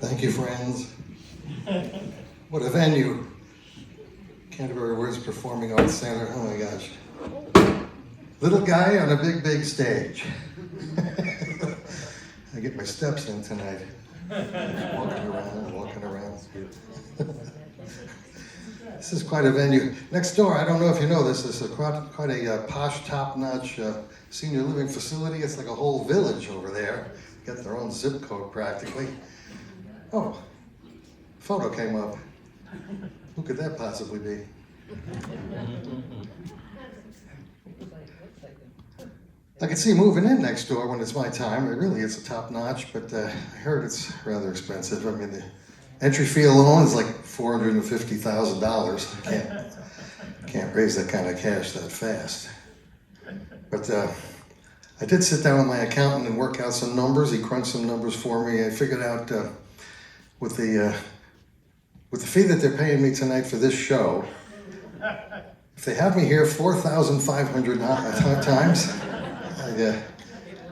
Thank you, friends. What a venue. Canterbury Words Performing Arts Center. Oh my gosh. Little guy on a big, big stage. I get my steps in tonight. Walking around. This is quite a venue. Next door, I don't know if you know this, is quite a posh, top-notch senior living facility. It's like a whole village over there. Got their own zip code practically. Oh, photo came up. Who could that possibly be? I can see moving in next door when it's my time. It's a top notch, but I heard it's rather expensive. I mean, the entry fee alone is like $450,000. Can't raise that kind of cash that fast. But I did sit down with my accountant and work out some numbers. He crunched some numbers for me. I figured out with the fee that they're paying me tonight for this show, if they have me here 4,500 times,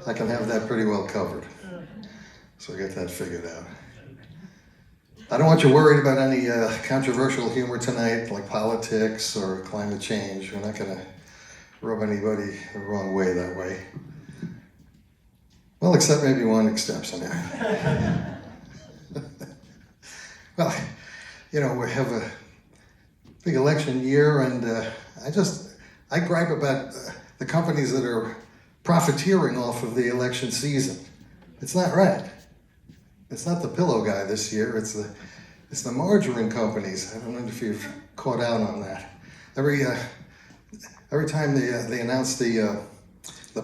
I can have that pretty well covered. So I get that figured out. I don't want you worried about any controversial humor tonight, like politics or climate change. We're not going to rub anybody the wrong way that way. Well, except maybe one exception there. Well, you know, we have a big election year, and I gripe about the companies that are profiteering off of the election season. It's not right. It's not the pillow guy this year. It's the margarine companies. I don't know if you've caught out on that. Every time they announce the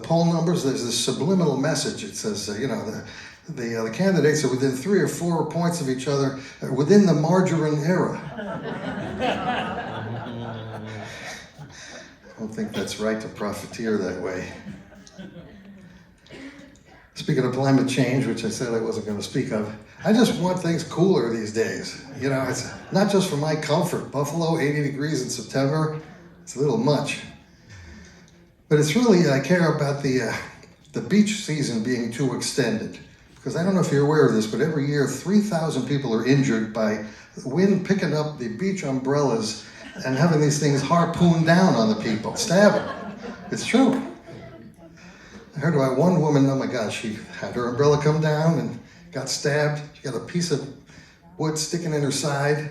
poll numbers, there's this subliminal message. It says, the candidates are within 3 or 4 points of each other within the margarine era. I don't think that's right to profiteer that way. Speaking of climate change, which I said I wasn't going to speak of, I just want things cooler these days. You know, it's not just for my comfort. Buffalo, 80 degrees in September, it's a little much. But it's really, I care about the beach season being too extended. Because I don't know if you're aware of this, but every year 3,000 people are injured by the wind picking up the beach umbrellas and having these things harpooned down on the people, stabbing. It's true. I heard about one woman, oh my gosh, she had her umbrella come down and got stabbed. She got a piece of wood sticking in her side.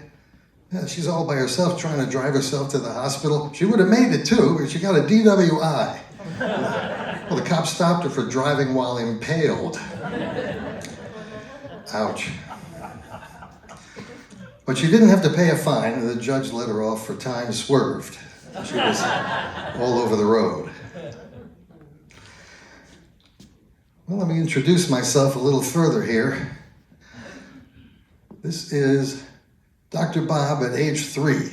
Yeah, she's all by herself trying to drive herself to the hospital. She would have made it too, but she got a DWI. Well, the cop stopped her for driving while impaled. Ouch. But she didn't have to pay a fine, and the judge let her off for time swerved. She was all over the road. Well, let me introduce myself a little further here. This is Dr. Bob at age 3.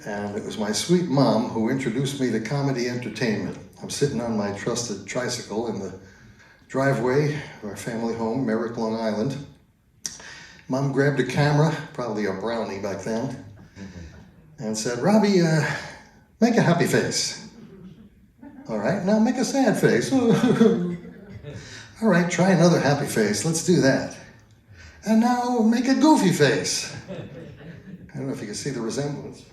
And it was my sweet mom who introduced me to comedy entertainment. I'm sitting on my trusted tricycle in the driveway of our family home, Merrick, Long Island. Mom grabbed a camera, probably a brownie back then, and said, "Robbie, make a happy face." "All right, now make a sad face." "All right, try another happy face. Let's do that. And now make a goofy face." I don't know if you can see the resemblance.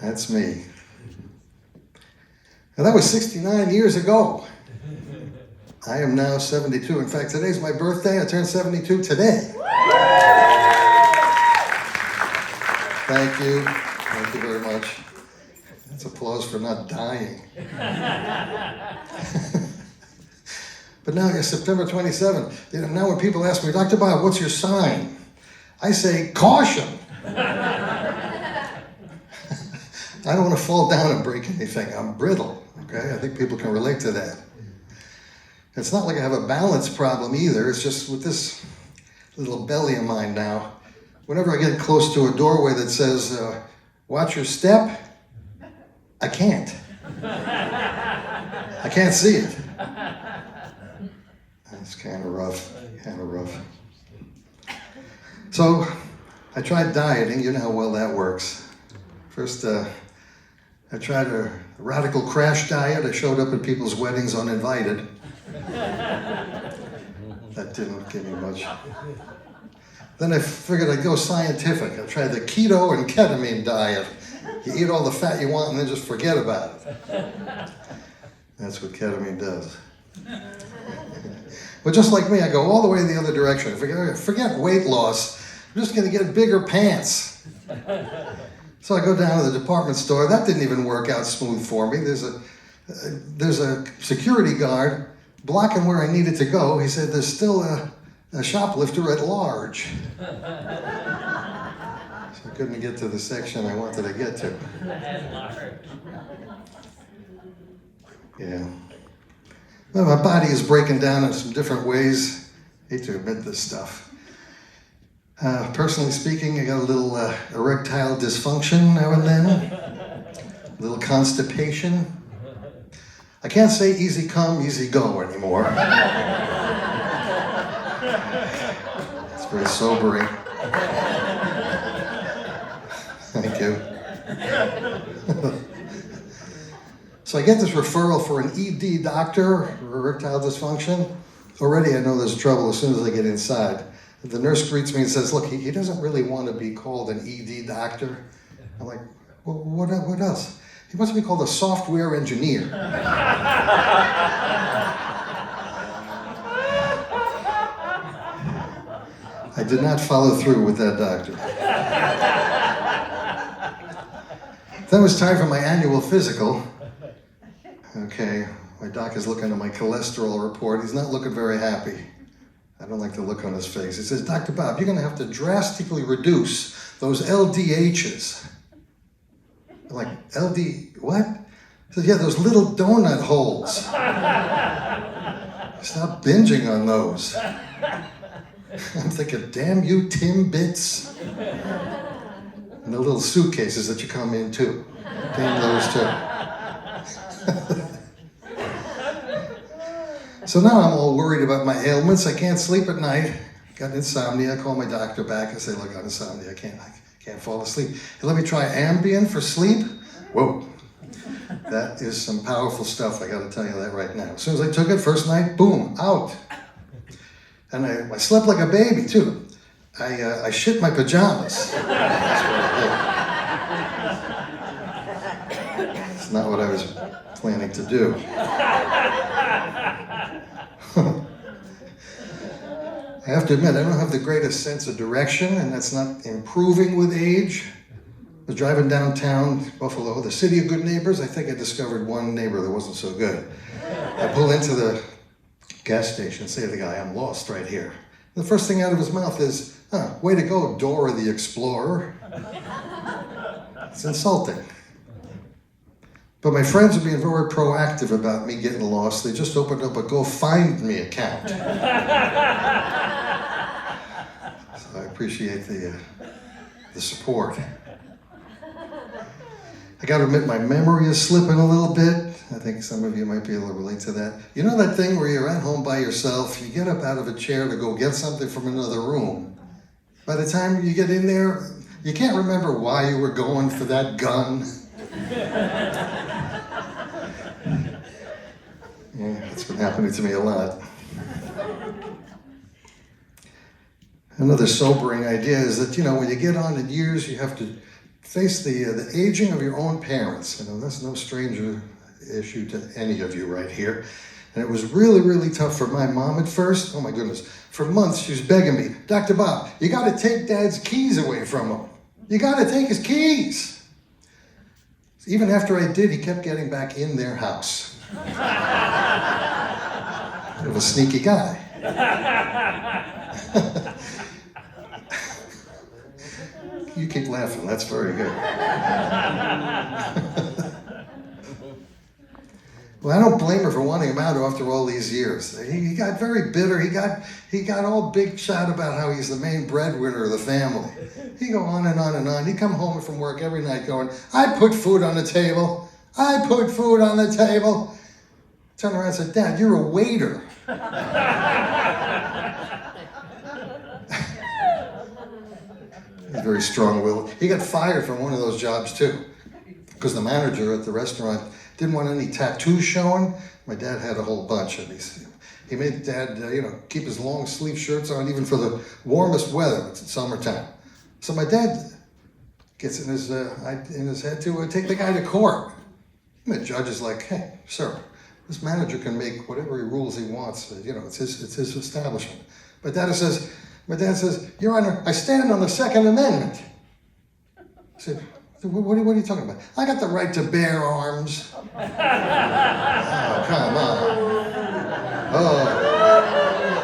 That's me. Now, that was 69 years ago. I am now 72. In fact, today's my birthday. I turned 72 today. Thank you. Thank you very much. That's applause for not dying. But now it's September 27th. Now when people ask me, "Dr. Bob, what's your sign?" I say, "Caution." I don't want to fall down and break anything. I'm brittle, okay? I think people can relate to that. It's not like I have a balance problem either. It's just with this little belly of mine now, whenever I get close to a doorway that says, watch your step, I can't. I can't see it. It's kind of rough. So I tried dieting. You know how well that works. First, I tried a radical crash diet. I showed up at people's weddings uninvited. That didn't give me much. Then I figured I'd go scientific. I tried the keto and ketamine diet. You eat all the fat you want and then just forget about it. That's what ketamine does. But just like me, I go all the way the other direction. Forget weight loss. I'm just going to get bigger pants. So I go down to the department store. That didn't even work out smooth for me. There's a security guard blocking where I needed to go. He said, there's still a shoplifter at large. So I couldn't get to the section I wanted to get to. At large. Yeah. Well, my body is breaking down in some different ways. I hate to admit this stuff. Personally speaking, I got a little erectile dysfunction now and then, a little constipation. I can't say easy come, easy go anymore. It's very sobering. Thank you. So I get this referral for an ED doctor for erectile dysfunction. Already I know there's trouble as soon as I get inside. The nurse greets me and says, look, he doesn't really want to be called an ED doctor. I'm like, well, what else? He wants to be called a software engineer. I did not follow through with that doctor. Then it was time for my annual physical. Okay, my doc is looking at my cholesterol report. He's not looking very happy. I don't like the look on his face. He says, Dr. Bob, you're going to have to drastically reduce those LDHs. I'm like, LD, what? He says, yeah, those little donut holes. Stop binging on those. I'm thinking, damn you Timbits. And the little suitcases that you come in too. Damn those too. So now I'm all worried about my ailments. I can't sleep at night. Got insomnia. I call my doctor back. I say, look, I got insomnia. I can't fall asleep. Hey, let me try Ambien for sleep. Whoa. That is some powerful stuff. I got to tell you that right now. As soon as I took it, first night, boom, out. And I slept like a baby, too. I shit my pajamas. That's what I did. It's not what I was planning to do. I have to admit, I don't have the greatest sense of direction, and that's not improving with age. I was driving downtown Buffalo, the city of good neighbors. I think I discovered one neighbor that wasn't so good. I pull into the gas station, say to the guy, I'm lost right here. The first thing out of his mouth is, way to go, Dora the Explorer. It's insulting. But my friends are being very proactive about me getting lost. They just opened up a Go Find Me account. So I appreciate the support. I got to admit, my memory is slipping a little bit. I think some of you might be able to relate to that. You know that thing where you're at home by yourself, you get up out of a chair to go get something from another room. By the time you get in there, you can't remember why you were going for that gun. Yeah, it's been happening to me a lot. Another sobering idea is that, when you get on in years, you have to face the aging of your own parents. That's no stranger issue to any of you right here. And it was really, really tough for my mom at first. Oh my goodness. For months, she was begging me, Dr. Bob, you got to take Dad's keys away from him. You got to take his keys. Even after I did, he kept getting back in their house. Bit of a sneaky guy. You keep laughing. That's very good. Well, I don't blame her for wanting him out after all these years. He got very bitter. He got all big shot about how he's the main breadwinner of the family. He'd go on and on and on. He'd come home from work every night going, I put food on the table. I put food on the table. Turned around and said, Dad, you're a waiter. He's very strong-willed. He got fired from one of those jobs too, because the manager at the restaurant didn't want any tattoos showing. My dad had a whole bunch of these. He made Dad, keep his long sleeve shirts on even for the warmest weather. It's summertime. So my dad gets in his head to take the guy to court. And the judge is like, hey, sir, this manager can make whatever rules he wants. It's his establishment. My dad says, Your Honor, I stand on the Second Amendment. I said, what are you talking about? I got the right to bear arms. Oh, come on.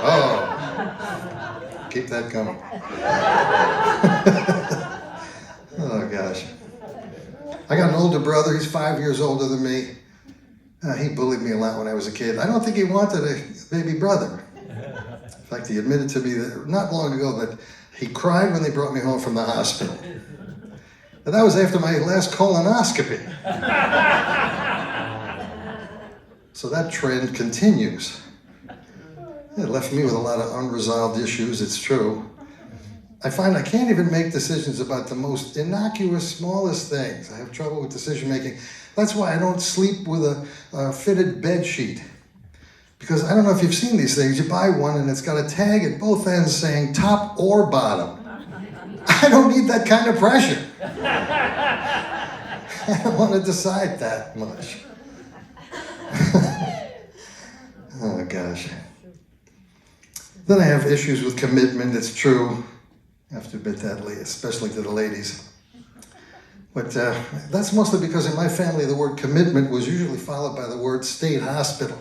Oh. Keep that coming. Oh, gosh. I got an older brother. He's 5 years older than me. He bullied me a lot when I was a kid. I don't think he wanted a baby brother. In fact, he admitted to me that not long ago that he cried when they brought me home from the hospital. And that was after my last colonoscopy. So that trend continues. It left me with a lot of unresolved issues, it's true. I find I can't even make decisions about the most innocuous, smallest things. I have trouble with decision making. That's why I don't sleep with a fitted bed sheet. Because I don't know if you've seen these things. You buy one and it's got a tag at both ends saying top or bottom. I don't need that kind of pressure. I don't want to decide that much. Oh, gosh. Then I have issues with commitment, it's true. I have to admit that, especially to the ladies. But that's mostly because in my family, the word commitment was usually followed by the word state hospital.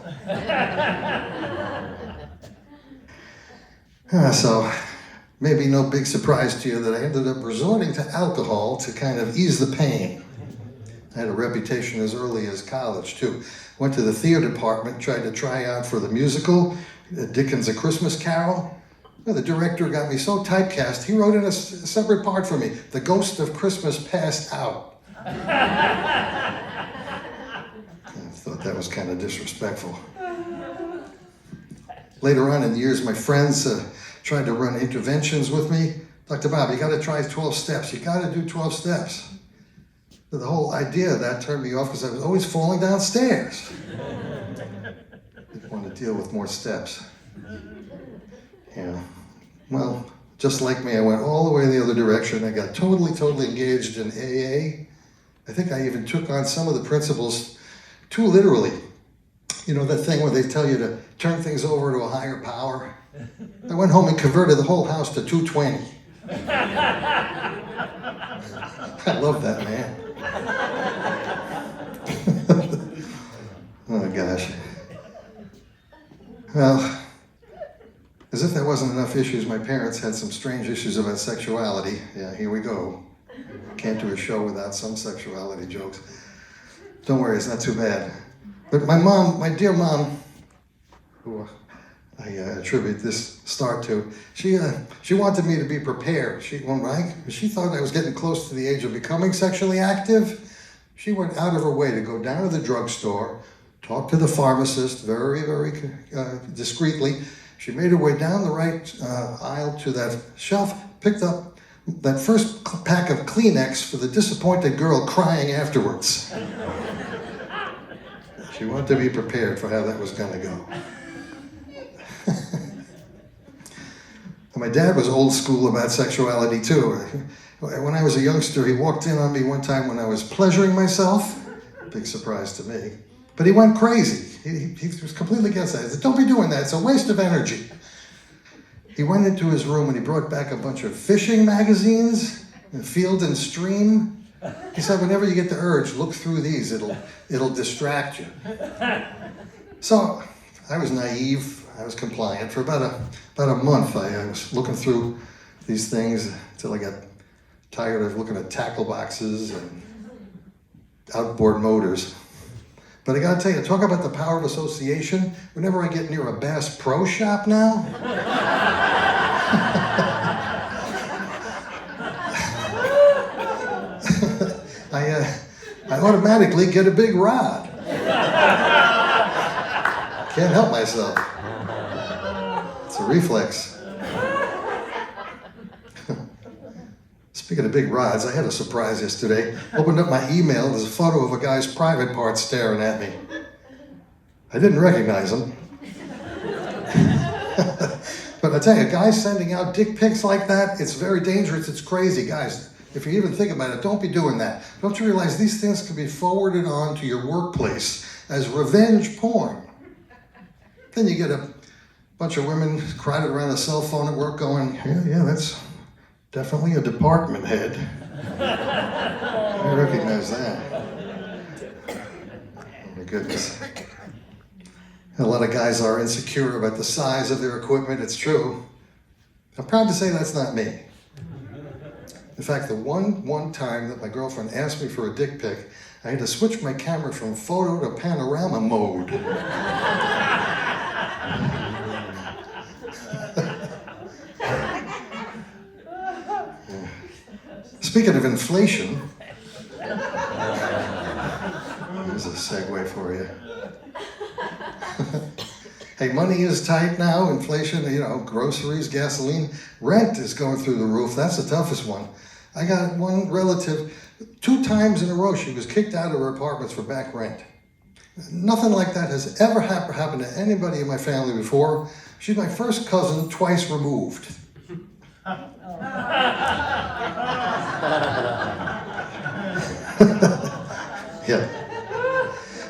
So maybe no big surprise to you that I ended up resorting to alcohol to kind of ease the pain. I had a reputation as early as college, too. Went to the theater department, tried to try out for the musical, Dickens' A Christmas Carol. Well, the director got me so typecast, he wrote in a separate part for me, The Ghost of Christmas Passed Out. I thought that was kind of disrespectful. Later on in the years, my friends tried to run interventions with me. Dr. Bob, you got to try 12 steps. You got to do 12 steps. But the whole idea of that turned me off because I was always falling downstairs. Didn't want to deal with more steps. Yeah. Well, just like me, I went all the way the other direction. I got totally engaged in AA. I think I even took on some of the principles too literally. You know, that thing where they tell you to turn things over to a higher power? I went home and converted the whole house to 220. I love that, man. Oh, gosh. Well, as if that wasn't enough issues, my parents had some strange issues about sexuality. Yeah, here we go. Can't do a show without some sexuality jokes. Don't worry, it's not too bad. But my mom, my dear mom, who I attribute this start to, she wanted me to be prepared. She thought I was getting close to the age of becoming sexually active. She went out of her way to go down to the drugstore, talk to the pharmacist very discreetly. She made her way down the right aisle to that shelf, picked up that first pack of Kleenex for the disappointed girl crying afterwards. She wanted to be prepared for how that was going to go. My dad was old school about sexuality too. When I was a youngster, he walked in on me one time when I was pleasuring myself. Big surprise to me. But he went crazy. He was completely against that. He said, don't be doing that. It's a waste of energy. He went into his room and he brought back a bunch of fishing magazines, Field and Stream. He said, whenever you get the urge, look through these. It'll distract you. So I was naive. I was compliant. For about a month, I was looking through these things until I got Tired of looking at tackle boxes and outboard motors. But I gotta tell you, talk about the power of association. Whenever I get near a Bass Pro Shop now, I automatically get a big rod. Can't help myself. It's a reflex. Speaking of big rods, I had a surprise yesterday. Opened up my email, there's a photo of a guy's private parts staring at me. I didn't recognize him. But I tell you, guys sending out dick pics like that, it's very dangerous, it's crazy. Guys, if you even think about it, don't be doing that. Don't you realize these things can be forwarded on to your workplace as revenge porn? Then you get a bunch of women crowded around a cell phone at work going, yeah, that's definitely a department head. I recognize that. Oh my goodness. A lot of guys are insecure about the size of their equipment, it's true. I'm proud to say that's not me. In fact, the one time that my girlfriend asked me for a dick pic, I had to switch my camera from photo to panorama mode. Speaking of inflation, here's a segue for you. Hey, money is tight now. Inflation, groceries, gasoline, rent is going through the roof. That's the toughest one. I got one relative, 2 times in a row, she was kicked out of her apartments for back rent. Nothing like that has ever happened to anybody in my family before. She's my first cousin, twice removed. Yeah.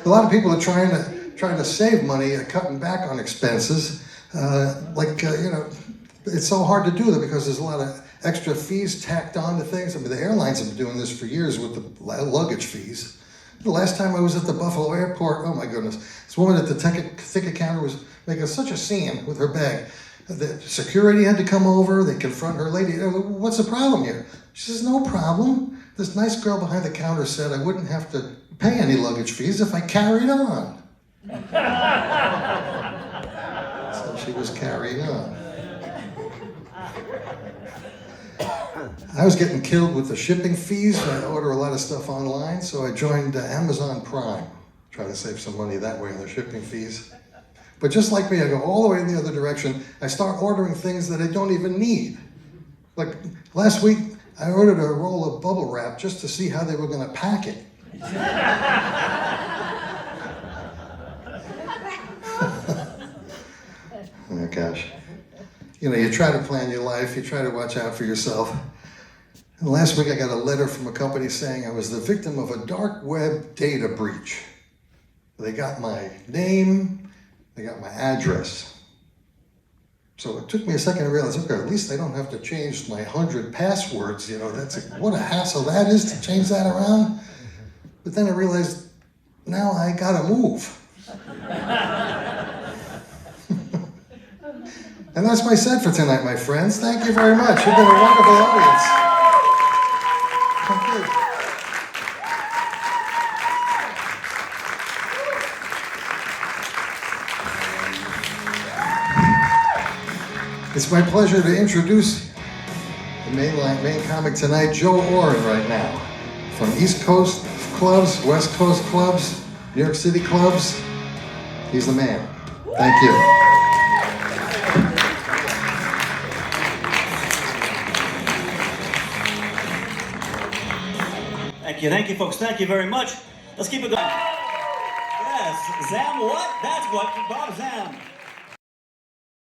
A lot of people are trying to save money, cutting back on expenses. It's so hard to do that because there's a lot of extra fees tacked on to things. I mean, the airlines have been doing this for years with the luggage fees. The last time I was at the Buffalo airport, oh my goodness, this woman at the ticket counter was making such a scene with her bag. The security had to come over, they confront her lady. What's the problem here? She says, no problem. This nice girl behind the counter said I wouldn't have to pay any luggage fees if I carried on. So she was carrying on. I was getting killed with the shipping fees. I order a lot of stuff online, so I joined Amazon Prime. Try to save some money that way on the shipping fees. But just like me, I go all the way in the other direction. I start ordering things that I don't even need. Like last week, I ordered a roll of bubble wrap just to see how they were going to pack it. Oh gosh. You try to plan your life, you try to watch out for yourself. And last week I got a letter from a company saying I was the victim of a dark web data breach. They got my name, they got my address. So it took me a second to realize, okay, at least I don't have to change my 100 passwords. What a hassle that is to change that around. But then I realized, now I gotta move. And that's my set for tonight, my friends. Thank you very much. You've been a wonderful audience. Thank you. It's my pleasure to introduce the main comic tonight, Joe Oren, right now. From East Coast clubs, West Coast clubs, New York City clubs. He's the man. Thank you. Thank you, folks. Thank you very much. Let's keep it going. Yes, Zam what? That's what, Bob Zam.